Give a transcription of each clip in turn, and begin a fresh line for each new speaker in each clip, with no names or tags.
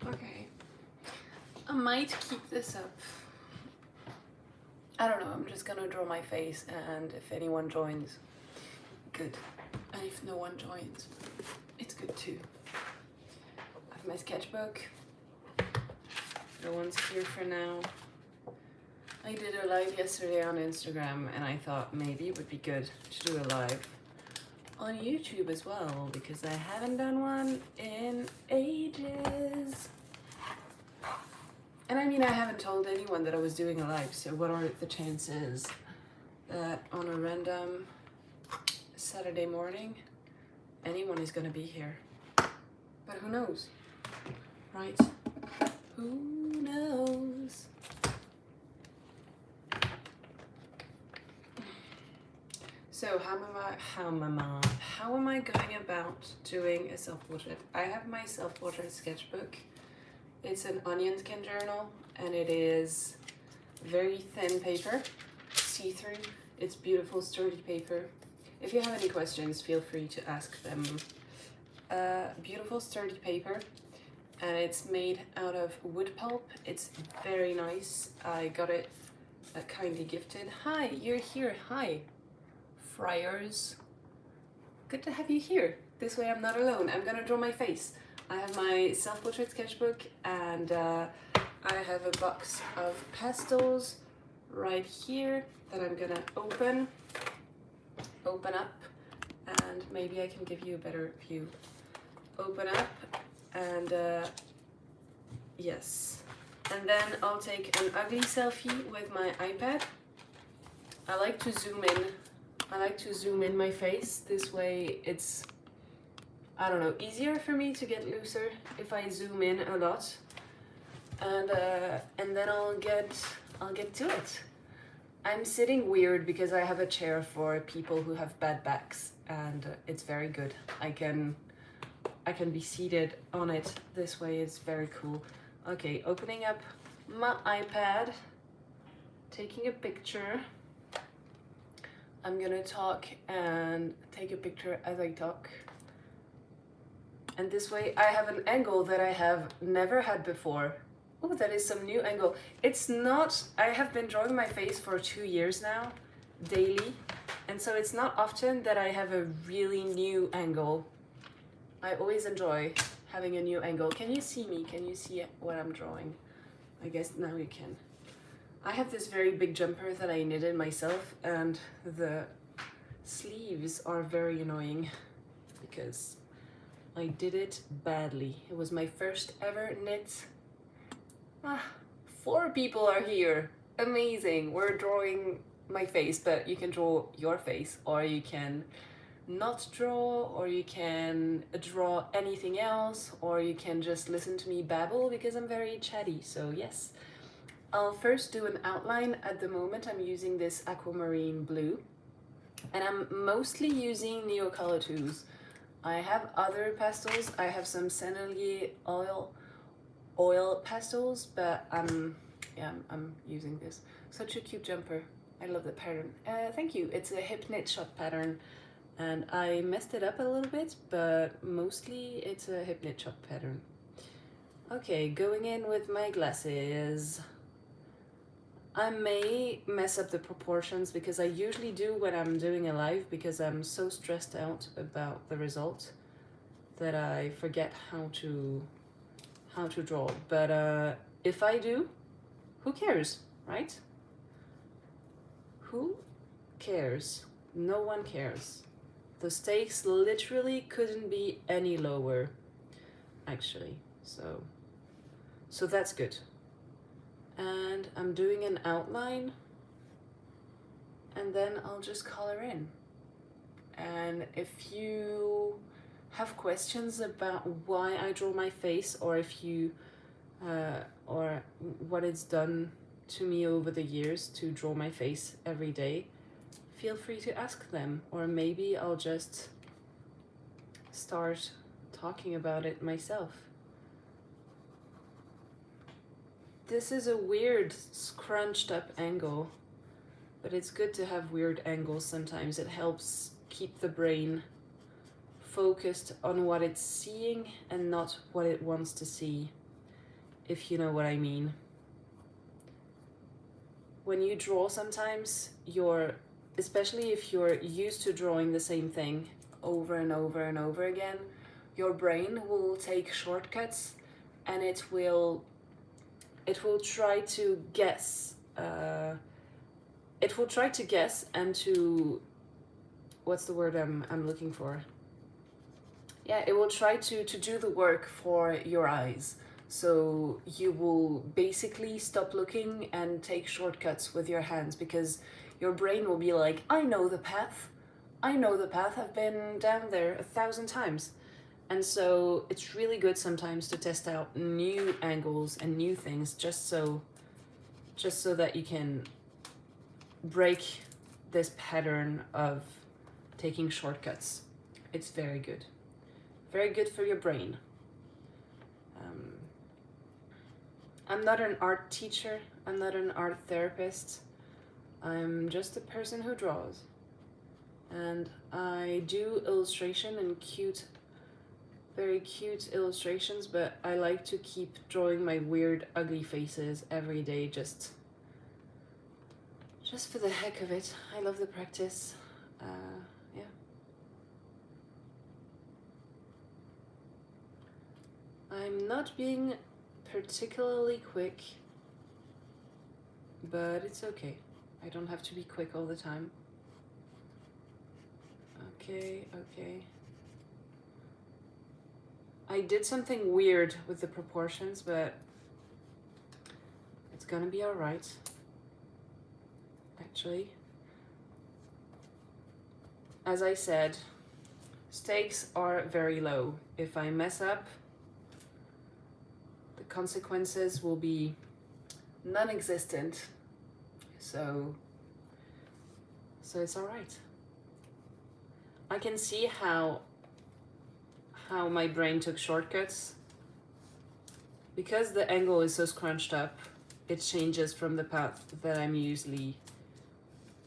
Okay. I might keep this up. I don't know, I'm just gonna draw my face, and if anyone joins, good. And if no one joins, it's good too. I have my sketchbook. No one's here for now. I did a live yesterday on Instagram, and I thought maybe it would be good to do a live on YouTube as well, because I haven't done one in ages. And I mean, I haven't told anyone that I was doing a live, so what are the chances that on a random Saturday morning anyone is gonna be here? But who knows, right? Who knows? So how am I going about doing a self-portrait? I have my self-portrait sketchbook. It's an onion skin journal, and it is very thin paper, see-through. It's beautiful, sturdy paper. If you have any questions, feel free to ask them. Beautiful, sturdy paper, and it's made out of wood pulp. It's very nice. I got it kindly gifted. Hi, you're here. Hi, friars. Good to have you here. This way I'm not alone. I'm gonna draw my face. I have my self-portrait sketchbook, and I have a box of pastels right here that I'm gonna open up, and maybe I can give you a better view. Open up, and yes. And then I'll take an ugly selfie with my iPad. I like to zoom in. I like to zoom in my face. This way it's, I don't know, easier for me to get looser if I zoom in a lot. And then I'll get to it. I'm sitting weird because I have a chair for people who have bad backs, and it's very good. I can be seated on it this way. It's very cool. Okay, opening up my iPad, taking a picture. I'm gonna talk and take a picture as I talk. And this way I have an angle that I have never had before. Oh, that is some new angle. It's not, I have been drawing my face for 2 years now, daily. And so it's not often that I have a really new angle. I always enjoy having a new angle. Can you see me? Can you see what I'm drawing? I guess now you can. I have this very big jumper that I knitted myself, and the sleeves are very annoying because I did it badly. It was my first ever knit. 4 people are here. Amazing. We're drawing my face, but you can draw your face, or you can not draw, or you can draw anything else, or you can just listen to me babble because I'm very chatty. So yes, I'll first do an outline. At the moment I'm using this aquamarine blue, and I'm mostly using Neocolor tools. I have other pastels. I have some Sennelier oil pastels, but I'm using this. Such a cute jumper. I love the pattern. Thank you. It's a hip knit shot pattern, and I messed it up a little bit, but mostly it's a hip knit shot pattern. Okay, going in with my glasses. I may mess up the proportions because I usually do when I'm doing a live, because I'm so stressed out about the result that I forget how to draw. But if I do, who cares, right? Who cares? No one cares. The stakes literally couldn't be any lower, actually. So that's good. And I'm doing an outline, and then I'll just color in. And if you have questions about why I draw my face, or if you or what it's done to me over the years to draw my face every day, feel free to ask them, or maybe I'll just start talking about it myself. This is a weird scrunched up angle, but it's good to have weird angles sometimes. It helps keep the brain focused on what it's seeing and not what it wants to see. if you know what I mean. When you draw sometimes, especially if you're used to drawing the same thing over and over and over again, your brain will take shortcuts and it will try to guess. It will try to guess and to, what's the word I'm looking for? Yeah, it will try to do the work for your eyes. So you will basically stop looking and take shortcuts with your hands, because your brain will be like, I know the path. I've been down there 1,000 times. And so it's really good sometimes to test out new angles and new things, just so that you can break this pattern of taking shortcuts. It's very good. Very good for your brain. I'm not an art teacher. I'm not an art therapist. I'm just a person who draws. And I do illustration and very cute illustrations, but I like to keep drawing my weird, ugly faces every day, just for the heck of it. I love the practice. Yeah. I'm not being particularly quick, but it's okay. I don't have to be quick all the time. Okay. I did something weird with the proportions, but it's gonna be all right. Actually, as I said, stakes are very low. If I mess up, the consequences will be non-existent. So it's all right. I can see how my brain took shortcuts. Because the angle is so scrunched up, it changes from the path that I'm usually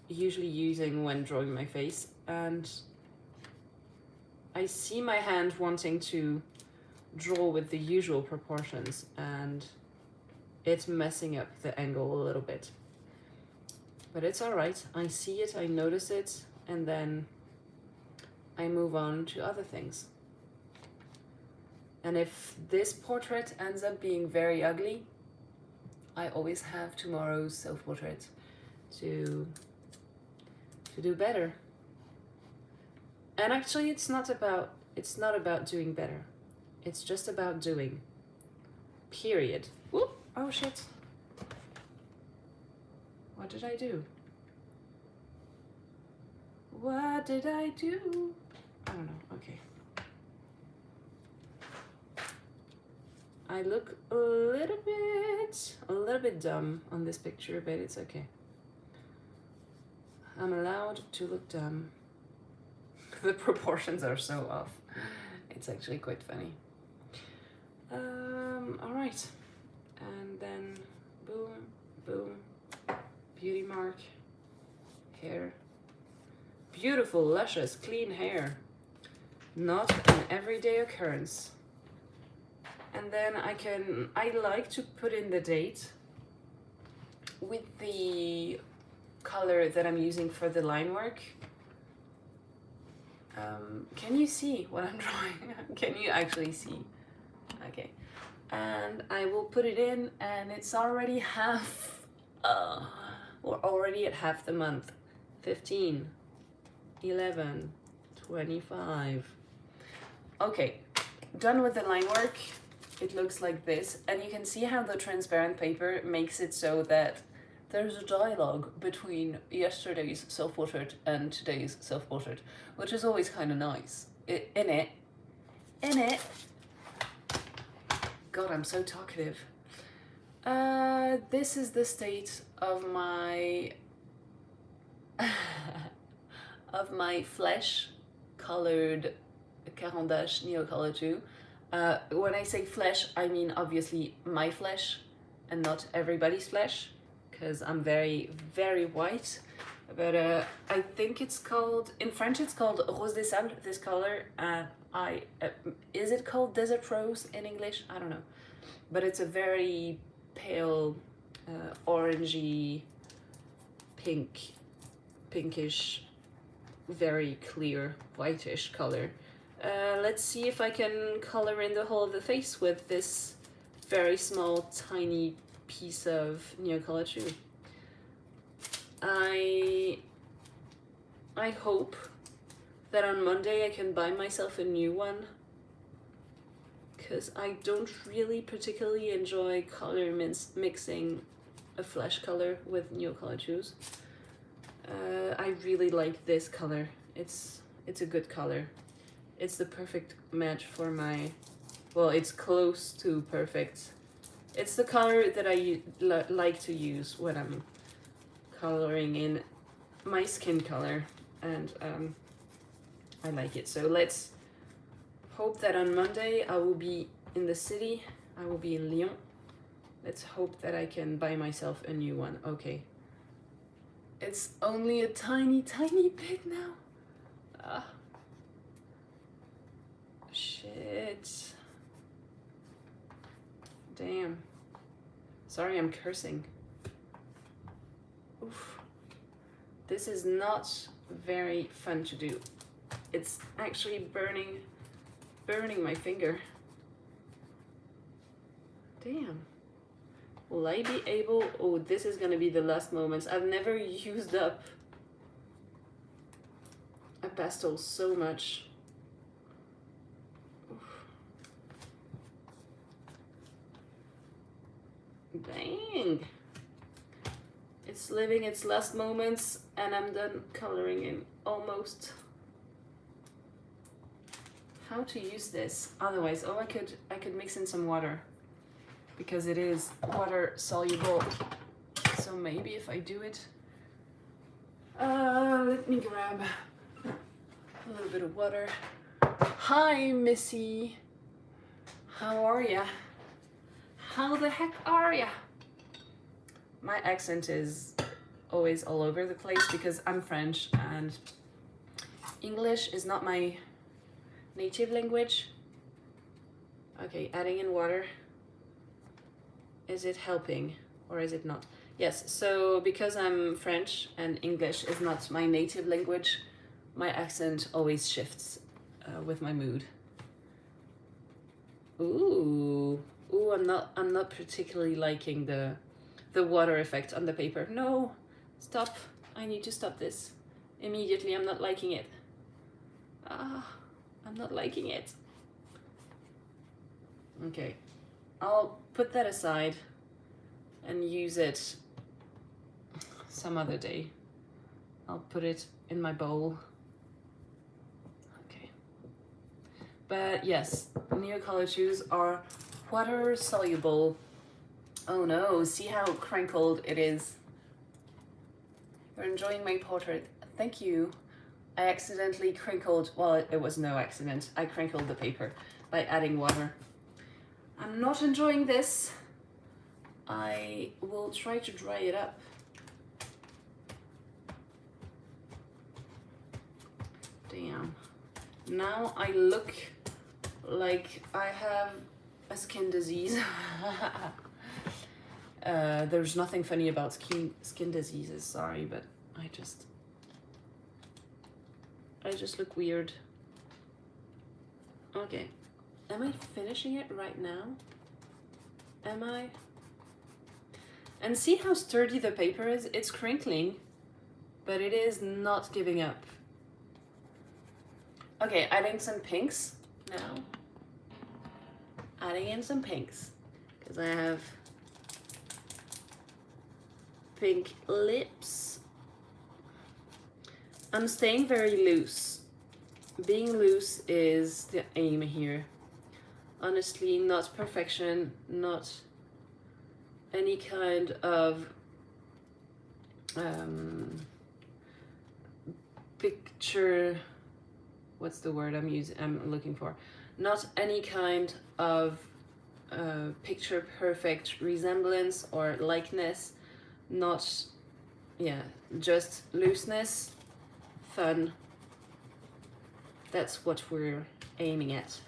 using when drawing my face, and I see my hand wanting to draw with the usual proportions, and it's messing up the angle a little bit. But it's all right. I see it, I notice it, and then I move on to other things. And if this portrait ends up being very ugly, I always have tomorrow's self-portrait to do better. And actually, it's not about doing better. It's just about doing. Period. Whoop. Oh shit. What did I do? What did I do? I don't know. Okay. I look a little bit dumb on this picture, but it's okay. I'm allowed to look dumb. The proportions are so off. It's actually quite funny. All right. And then boom, boom, beauty mark, hair. Beautiful, luscious, clean hair. Not an everyday occurrence. And then I like to put in the date with the color that I'm using for the line work. Can you see what I'm drawing? Can you actually see? Okay. And I will put it in, and it's already we're already at half the month. 15, 11, 25. Okay, done with the line work. It looks like this, and you can see how the transparent paper makes it so that there's a dialogue between yesterday's self-portrait and today's self-portrait, which is always kind of nice. In it. God, I'm so talkative. This is the state of my flesh colored Caran d'Ache Neocolor 2. When I say flesh, I mean obviously my flesh and not everybody's flesh, because I'm very, very white. But I think it's called, in French it's called Rose des Sables, this color. Is it called desert rose in English? I don't know, but it's a very pale, orangey, pinkish, very clear whitish color. Let's see if I can color in the whole of the face with this very small, tiny piece of Neocolor II. I hope that on Monday I can buy myself a new one, because I don't really particularly enjoy color mixing a flesh color with Neocolor IIs. I really like this color. It's a good color. It's the perfect match for my, well, it's close to perfect. It's the color that I like to use when I'm coloring in my skin color, and I like it. So let's hope that on Monday I will be in the city. I will be in Lyon. Let's hope that I can buy myself a new one. Okay. It's only a tiny, tiny bit now. Ah. Shit. Damn. Sorry, I'm cursing. Oof. This is not very fun to do. It's actually burning my finger. Damn. Will I be able? Oh, this is gonna be the last moments. I've never used up a pastel so much. Oof. Dang. It's living its last moments and I'm done coloring in almost. How to use this? Otherwise, oh, I could mix in some water, because it is water soluble. So maybe if I do it, let me grab a little bit of water. Hi, Missy. How are ya? How the heck are ya? My accent is always all over the place because I'm French and English is not my native language. Okay, adding in water. Is it helping or is it not? Yes, so because I'm French and English is not my native language, my accent always shifts with my mood. Ooh, I'm not particularly liking the water effect on the paper. No, stop. I need to stop this immediately. I'm not liking it. I'm not liking it. Okay, I'll put that aside and use it some other day. I'll put it in my bowl. Okay. But yes, Neocolor IIs are water soluble. Oh no, see how crinkled it is. You're enjoying my portrait. Thank you. I accidentally crinkled, well, it was no accident. I crinkled the paper by adding water. I'm not enjoying this. I will try to dry it up. Damn. Now I look like I have a skin disease. There's nothing funny about skin diseases, sorry, but I just look weird. Okay. Am I finishing it right now? Am I? And see how sturdy the paper is? It's crinkling, but it is not giving up. Okay, adding some pinks now. Adding in some pinks, because I have pink lips. I'm staying very loose. Being loose is the aim here. Honestly, not perfection, not any kind of picture, what's the word I'm looking for? Not any kind of picture perfect resemblance or likeness, not, yeah, just looseness, fun, That's what we're aiming at.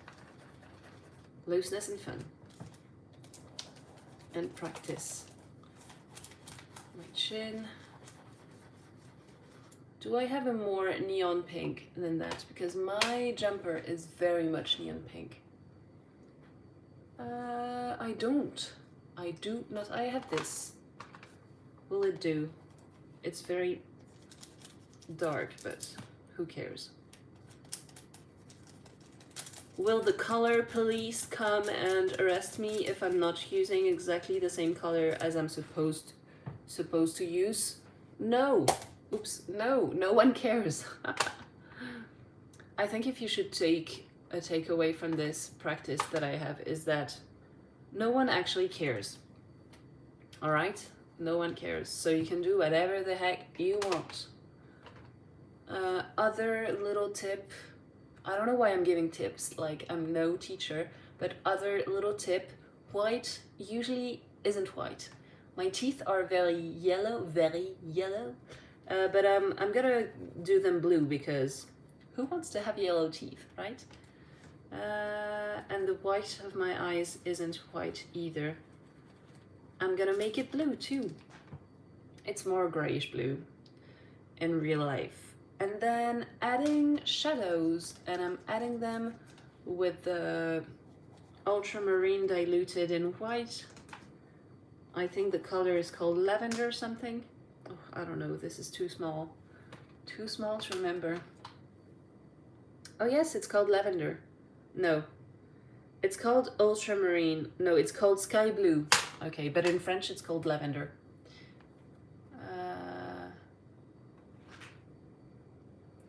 Looseness and fun. And practice. My chin. Do I have a more neon pink than that? Because my jumper is very much neon pink. I don't. I do not. I have this. Will it do? It's very dark, but who cares? Will the color police come and arrest me if I'm not using exactly the same color as I'm supposed to use? No. Oops, no one cares. I think if you should take a takeaway from this practice that I have is that no one actually cares. All right? No one cares. So you can do whatever the heck you want. Other little tip, I don't know why I'm giving tips, like I'm no teacher, but other little tip, white usually isn't white. My teeth are very yellow, but I'm gonna do them blue because who wants to have yellow teeth, right? And the white of my eyes isn't white either. I'm gonna make it blue too. It's more grayish blue in real life. And then adding shadows, and I'm adding them with the ultramarine diluted in white. I think the color is called lavender or something. Oh, I don't know, this is too small to remember. Oh yes, it's called lavender. No, it's called ultramarine. No, it's called sky blue. Okay, but in French it's called lavender.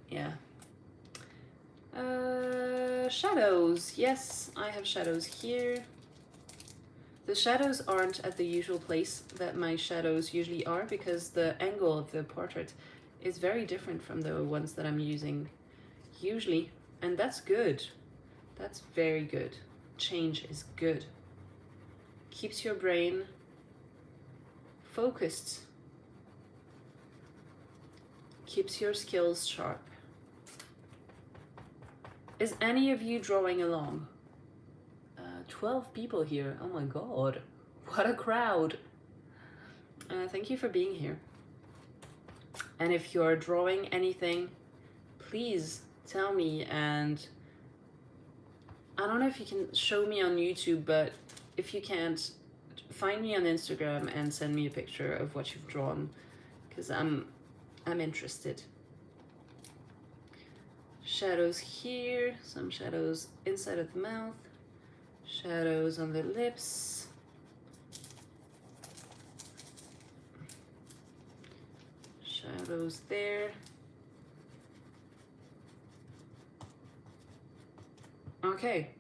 Yeah. Shadows. Yes, I have shadows here. The shadows aren't at the usual place that my shadows usually are because the angle of the portrait is very different from the ones that I'm using usually, and that's good. That's very good. Change is good. Keeps your brain focused. Keeps your skills sharp. Is any of you drawing along? 12 people here. Oh my god. What a crowd. Thank you for being here. And if you're drawing anything, please tell me, and I don't know if you can show me on YouTube, but if you can't, find me on Instagram and send me a picture of what you've drawn, because I'm interested. Shadows here, some shadows inside of the mouth, shadows on the lips, shadows there. Okay.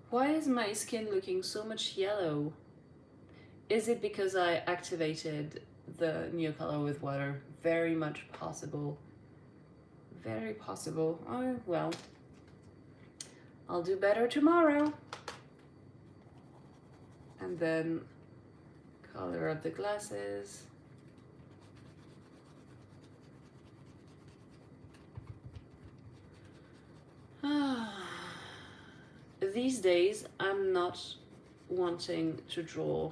Why is my skin looking so much yellow? Is it because I activated the Neocolor with water? Very much possible. Very possible. Oh, well. I'll do better tomorrow. And then color of the glasses. These days, I'm not wanting to draw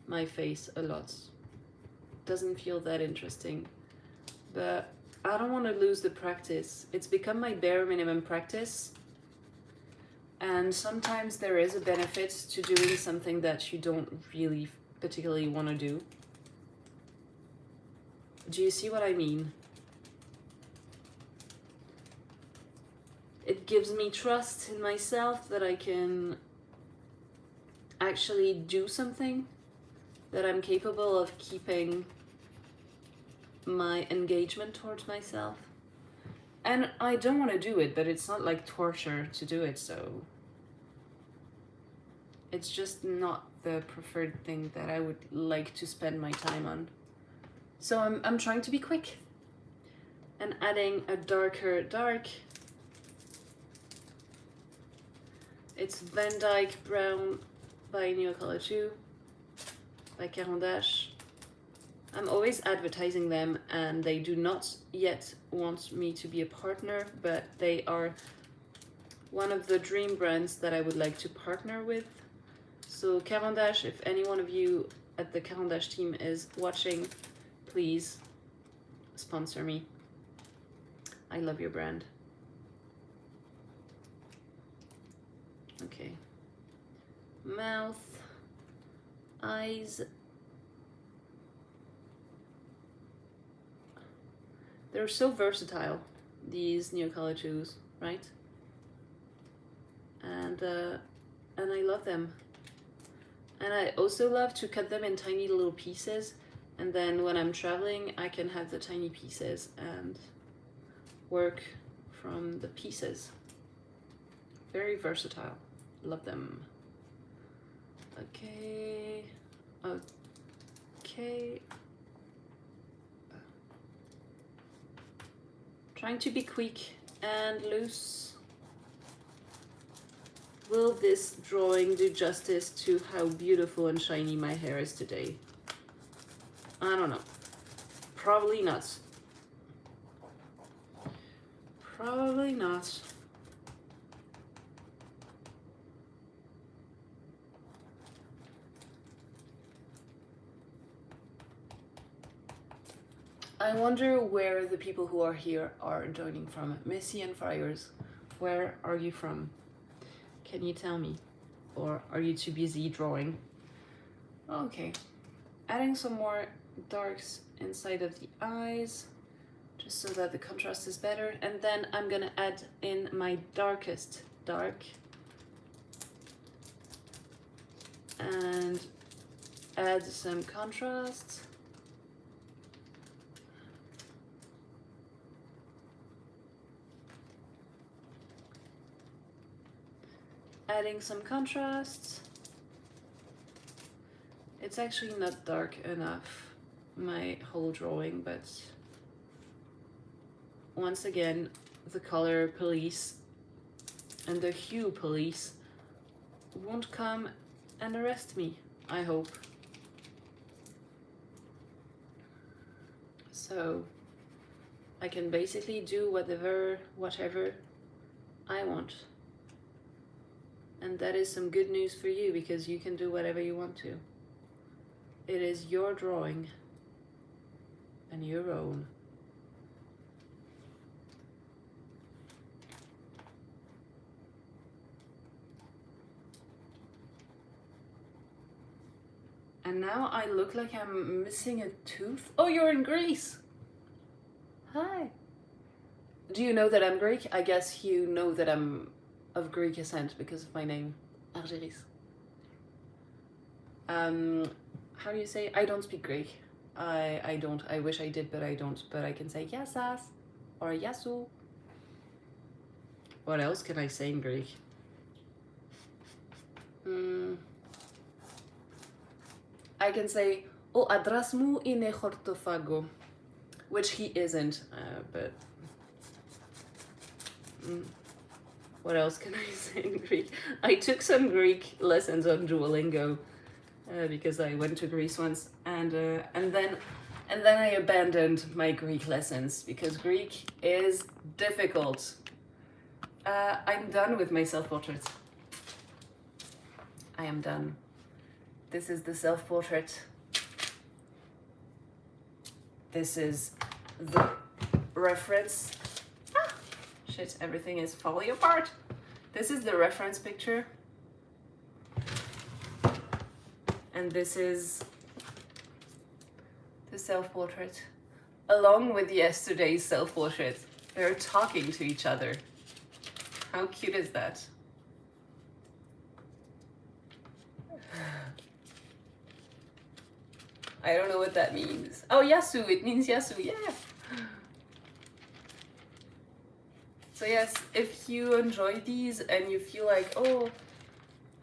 my face a lot. Doesn't feel that interesting. But I don't want to lose the practice. It's become my bare minimum practice. And sometimes there is a benefit to doing something that you don't really particularly want to do. Do you see what I mean? It gives me trust in myself that I can actually do something, that I'm capable of keeping my engagement towards myself. And I don't want to do it, but it's not like torture to do it, so it's just not the preferred thing that I would like to spend my time on. So I'm trying to be quick and adding a darker dark. It's Van Dyke Brown by Neocolor 2 by Caran d'Ache. I'm always advertising them, and they do not yet want me to be a partner, but they are one of the dream brands that I would like to partner with. So Caran d'Ache, if any one of you at the Caran d'Ache team is watching, please sponsor me. I love your brand. Okay. Mouth, eyes. They're so versatile, these Neocolor IIs, right? And I love them. And I also love to cut them in tiny little pieces, and then when I'm traveling, I can have the tiny pieces and work from the pieces. Very versatile. Love them. Okay. Okay. Trying to be quick and loose. Will this drawing do justice to how beautiful and shiny my hair is today? I don't know. Probably not. Probably not. I wonder where the people who are here are joining from. Missy and Friars, where are you from? Can you tell me? Or are you too busy drawing? Okay. Adding some more darks inside of the eyes, just so that the contrast is better. And then I'm gonna add in my darkest dark. And add some contrast. Adding some contrast. It's actually not dark enough, my whole drawing, but once again, the color police and the hue police won't come and arrest me, I hope. So I can basically do whatever I want. And that is some good news for you, because you can do whatever you want to. It is your drawing and your own. And now I look like I'm missing a tooth. Oh, you're in Greece. Hi. Do you know that I'm Greek? I guess you know that I'm of Greek descent because of my name, Argeris. How do you say? I don't speak Greek. I don't. I wish I did, but I don't. But I can say yasas or yasu. What else can I say in Greek? I can say o adrasmu ine chortofago, which he isn't, but what else can I say in Greek? I took some Greek lessons on Duolingo because I went to Greece once, and then I abandoned my Greek lessons because Greek is difficult. I'm done with my self-portrait. I am done. This is the self-portrait. This is the reference. Shit, everything is falling apart. This is the reference picture. And this is the self-portrait, along with yesterday's self-portrait. They're talking to each other. How cute is that? I don't know what that means. Oh, Yasu, it means Yasu, yeah. So yes, if you enjoy these and you feel like, oh,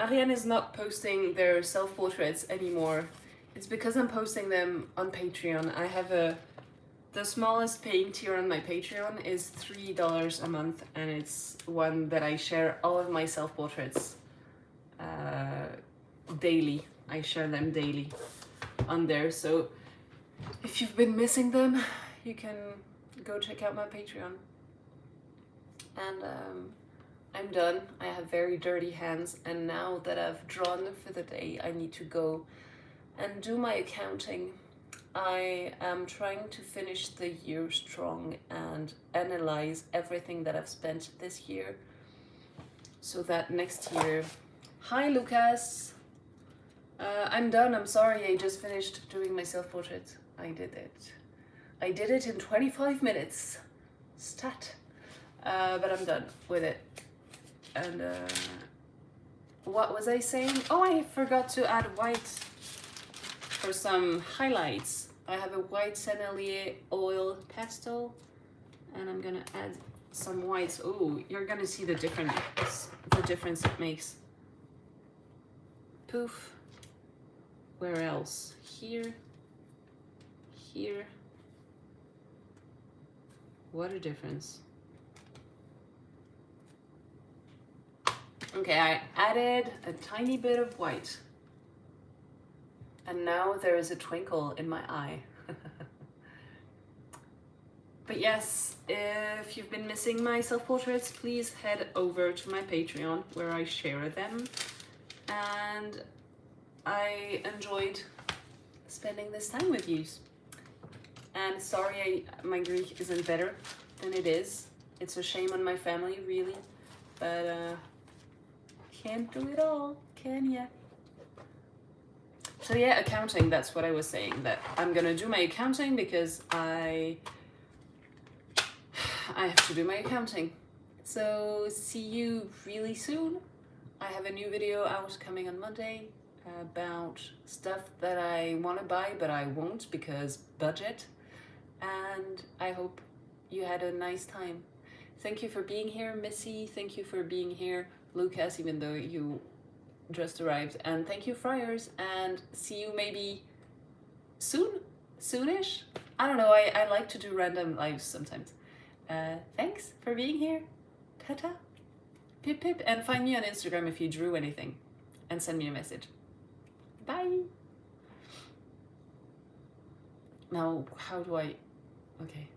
Ariane is not posting their self-portraits anymore, it's because I'm posting them on Patreon. I have the smallest paying tier on my Patreon is $3 a month, and it's one that I share all of my self-portraits daily. I share them daily on there. So if you've been missing them, you can go check out my Patreon. And I'm done. I have very dirty hands, and now that I've drawn for the day, I need to go and do my accounting. I am trying to finish the year strong and analyze everything that I've spent this year, so that next year... Hi Lucas! I'm done, I'm sorry, I just finished doing my self-portrait. I did it. I did it in 25 minutes. Stat. But I'm done with it. And what was I saying? Oh, I forgot to add white for some highlights. I have a white Sennelier oil pastel, and I'm gonna add some whites. Oh, you're gonna see the difference it makes. Poof. Where else? Here. Here. What a difference. Okay, I added a tiny bit of white. And now there is a twinkle in my eye. But yes, if you've been missing my self-portraits, please head over to my Patreon where I share them. And I enjoyed spending this time with you. And sorry my Greek isn't better than it is. It's a shame on my family, really. But can't do it all, can ya? So yeah, accounting, that's what I was saying, that I'm gonna do my accounting because I have to do my accounting. So see you really soon. I have a new video out coming on Monday about stuff that I want to buy but I won't because budget. And I hope you had a nice time. Thank you for being here, Missy. Thank you for being here, Lucas, even though you just arrived. And thank you, Friars. And see you maybe soonish? I don't know, I like to do random lives sometimes. Thanks for being here. Ta-ta. Pip pip. And find me on Instagram if you drew anything. And send me a message. Bye. Now, how do I... Okay.